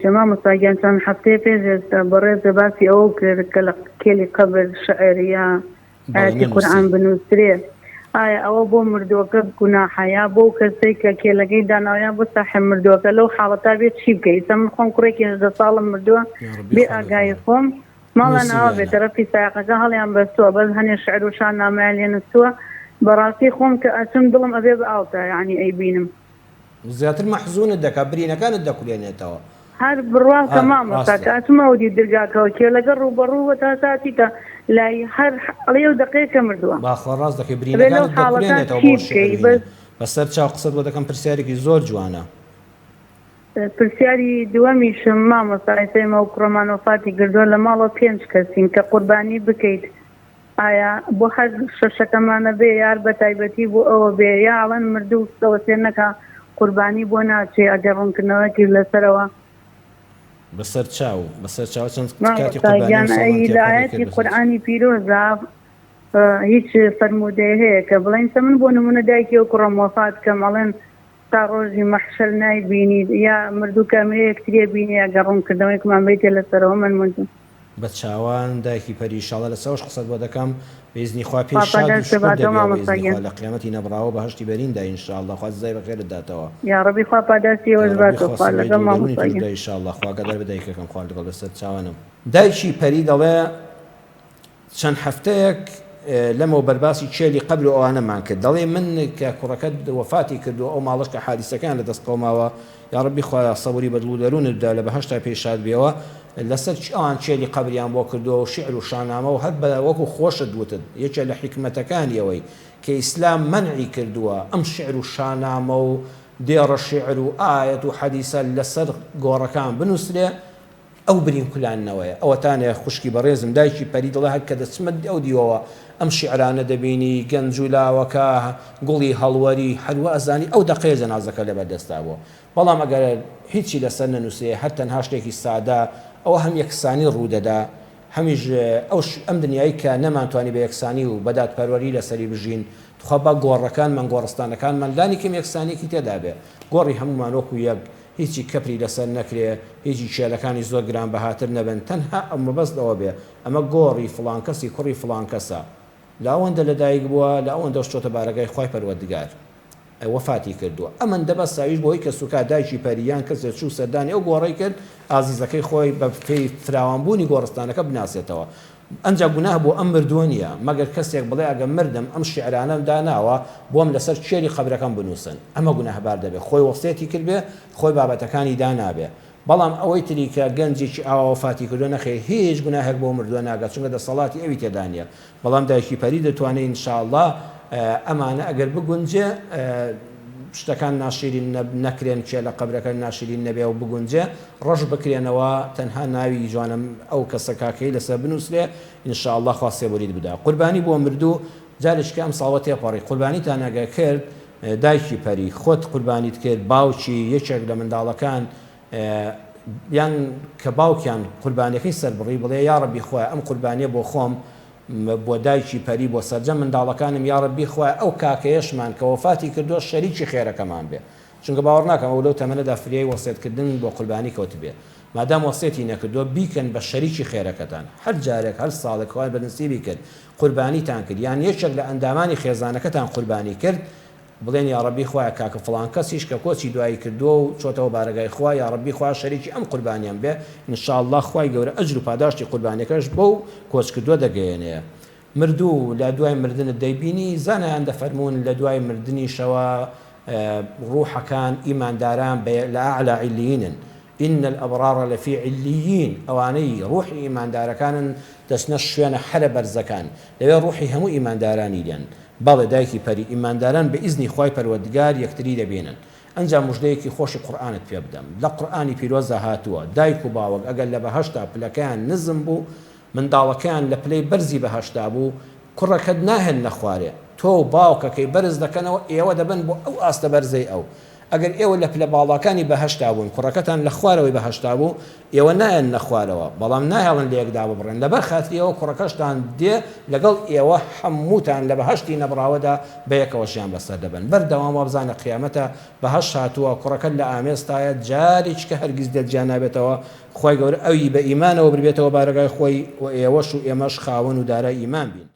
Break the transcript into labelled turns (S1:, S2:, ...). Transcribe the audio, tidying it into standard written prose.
S1: تمام مستعجل كان حطيت بريت باسي أو كلي قبل شعرية آية قرآن بنوسري أو بو مردوك كنا حياة بو كسيك كلا جيدا أنا يا بو صح مردوك لو حالتا بيت شيبكي سام خون كريك إذا صالم مردوك بأجايكم ما لنا بترفي ساقة جهل يام بسوا بس هني شعر وشان مالين السوا براسي خوم كأسم ظلم أبيض أوتا يعني أي بينم
S2: زياتر محزون الدكابرين كان الدكولين توا
S1: هذا بالرواه تماما فكأسمه ودي درجاك وكيلا قروا بروا وتاساتيك لا هر عليه دقيقة مردوه
S2: باخر راس دكابرين كان الدكولين توا بوشي بس سرتشا قصد ودكم برسيارك زور جوانا
S1: برسياري دوامي شمامة صايتي موكرمان وفاتي قردوا لما الله بينش كسين كقرباني بكيت آیا بو هر ششکمان به یار بتایبتی بو او به یارن مردو سوسنکا قربانی بو ناچی اگرون کنه کی لسروا
S2: بسر چاو چند
S1: کاتی قربانی ای لایتی قرآنی پیروزا هیچ فرموده هی که بلین سمن بو نمونه دایکی و کرم وفات کمالن تا روزی محشر نای بینید یا مردو کامری اکتری بینی اگرون کنه کمان بیتی لسروا من منتون
S2: بچاوان دایکی پریشاله لسوش قصد بو دکم بإذن خوا پیشاد و شکر دبیا بإذن خوا لقیامتی نبراو بهشتی برین دا انشاءالله خوا زای بخیر داتوا
S1: یا ربی خوا پاداسی و ازبات و خوا لگم ما مستقیم
S2: انشاءالله خوا قدر بدایی که کم خوال دقل بسد چاوانم دایکی پری داله چند هفتهک لما برباسي تشيلي قبل أنا معك دلي من ككركد وفاتي كدو أو معلش كحادثة كان لدسقوما يا ربي خوا صبري بدلو درون الدالة بهشتا بيشاد بيوا لسر آن تشيلي قبل يوم وكردو شعر وشانامه وهذا وكو خوش دوتد يجعل حكمة كان يوي كإسلام منعي كردوا أم شعر وشانامه دير الشعر وآية وحديثة لسر قوركان بنسلة أو برين كلان نوايا أو تاني خشكي بريزم دايشي بريد الله هكذا تسمد أو ديوا أم شعران دبيني جنجولا وكاه قولي هالوري حلوة أزاني أو دقيقة جنازك اللي بدستابو والله ما قال هيتشي لسنة نسيه حتى نهاشتك السعادة أو هم يكساني روددا هميج أوش أم دنياي كنما تواني بيكساني وبدأت بروري لسري بجين تخبا قوركان من قورستان كان من لاني كم يكساني كي تدابه قوري هم ما نوكو يق هیچی کپری لەسەر نەکرێ هیچی شێلەکانی زۆر گران بەهاتر نەبن تەنها ئەمە بەس ئەوە بێ ئەمە گۆڕی فڵان کەسی کوڕی فڵان کەسە لە ئەوەندە لەدایک بووە لە ئەوەندە شتۆتە بارەگای خوای پەروەردگار وەفاتی کردووە ئەمەن دەبەست ساویش بۆی کە سوکا دایکی پەریان کەسێک چوو سەردانی ئەو گۆڕی کرد ئازیزەکەی خۆی بە پێی فراوانبوونی گۆڕستانەکە بناسێتەوە ئەنجا گوناه بۆ ئەم مردووە نییە مەگەر کەسێک بڵێ ئەگە مردم ئەم شیعرانەم داناوە بۆم لەسەر چێری قەبرەکەم بنووسن ئەمە گوناهبار دەبێت خۆی وەسیەتی کردبێ خۆی بابەتەکانی دانابێ بەڵام ئەوەی تری کە گەنجێکی ئاوا وەفاتی کردو نەخێ هیچ گوناهێک بۆ مردووە ناگات چونکە دەسەڵاتی ئەوی تێدا نیە بەڵام دایکی پەری دەتوانێت ئینشاءالله ئەمانە ئەگەر بگونجێ شتەکان ناشرین نەکرێن کێ لە قەبرەکە ناشرین نەبێ و بگونجێ ڕەش بکرێنەوە تەنها ناوی جوانم ئەو کەسە کاکەی لەسەر بنووسێ ئینشاءالله خوا سێبوریت بدا قوربانی بۆ مردوو جارێککە ئەم ساڵە تێپەڕی قوربانیتان ئەگە کرد دایکی پەری خۆت قوربانیت کرد باوکی یەکێک لە منداڵەکان یان کە باوکیان قوربانیەکەی سەربڕی بڵێ یا ڕەبی خۆی ئەم قوربانیە بۆ خۆم بۆ دایکی پەری بۆ سەرجەم منداڵەکانم یا ڕەبی خۆی ئەو کاکەیەشمان کە وەفاتی کردووە شەریکی خێرەکەمان بێ چونکە باوەڕ ناکەم ئەو لەو تەمەنەدا فریای وەسیەتکردن بۆ قوربانی کەوت بێ مادام وەسیەتی نەکردووە بیکەن بە شەریکی خێرەکەتان هەر جارێک هەر ساڵێک خۆی بەنسیبی کرد قوربانیتان کرد یان یەکێک لە ئەندامانی خێزانەکەتان قوربانی کرد بڵێن یا ڕەبی خۆی کاکە فڵان کەسیش کە کۆچی دوایی کردووە و چۆتەوە بارەگای خوا یا ڕەبی خوا شەریکی ئەم قوربانیان بێ ئینشاءالله خوای گەورە ئەجر و پاداشتی قوربانیەکەش بەو کۆچکردووە دەگەیەنێ مردوو لە دوای مردنت دەیبینی زانایان دەفەرمون لە دوای مردنیشەوە ڕوحەکان ئیمانداران لە ئەعلا عیلیینن إن الأبرار لفي عليين أواني روحي إيمان داركان تسنشون حرب الزكان لو روحي هم إيمان داراني لين بل دايكي بري إيمان داران بإذن خواي پروردگار يكتري لبينن أنجا مجديكي خوش قرآن بيبدم لا قرآني بيروزا هاتوا دايكو باوك أقل لبهشتا بلكان نزمبو من داوكان لبلي برزي بهشتا بو كركد ناهل نخواري تو باوكا كي برز دكنو إيوا دبن بو أو أست برزي أو ئەگەر ئێوە لە پلە باڵاکانی بەهەشتا بوون کوڕەکەتان لە خوارەوەی بەهەشتا بوو ئێوە نایەن نەخوارەوە بەڵام ناهێڵن لە یەکدا ببڕێن لەبەر خاتریەوە کوڕەکەشتان دێ لەگەڵ ئێوە هەمووتان لە بەهەشتی نەبراوەدا بەیەکەوەشیان بەسەر دەبن بەردەوامەوە بزانە قیامەتە بەهەشت هاتووە کوڕەکەت لە ئامێستایە جارێک کە هەرگیز دەرجیان نابێتەوە خۆی گەورە ئەوی بە ئیمانەوە ببێتەوە بارگای خۆی و ئێوەش و ئێمەش خاوەن و دارای ئیمان بین